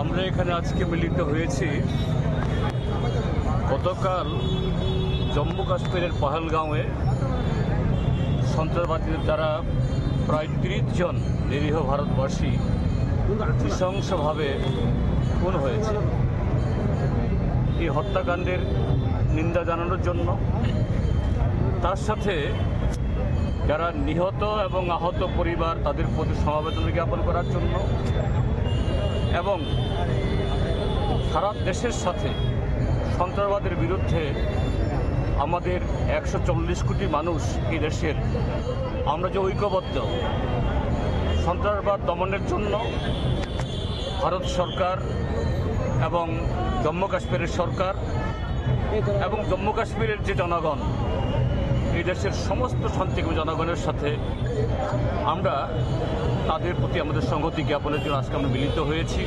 আমরা এখানে আজকে মিলিত হয়েছি গতকাল জম্মু কাশ্মীরের পহেলগাঁওয়ে সন্ত্রাসবাদীদের দ্বারা প্রায় 30 জন নিরীহ ভারতবাসী নৃশংসভাবে খুন হয়েছে। এই হত্যাকাণ্ডের নিন্দা জানানোর জন্য, তার সাথে যারা নিহত এবং আহত পরিবার তাদের প্রতি সমবেদনা জ্ঞাপন করার জন্য এবং সারা দেশের সাথে সন্ত্রাসবাদের বিরুদ্ধে আমাদের 140 কোটি মানুষ এই দেশের আমরা যে ঐক্যবদ্ধ সন্ত্রাসবাদ দমনের জন্য ভারত সরকার এবং জম্মু কাশ্মীরের সরকার এবং জম্মু কাশ্মীরের যে জনগণ এই দেশের সমস্ত শান্তিপ্রিয় জনগণের সাথে আমরা তাদের প্রতি আমাদের সংহতি জ্ঞাপনের জন্য আজকে আমরা মিলিত হয়েছি।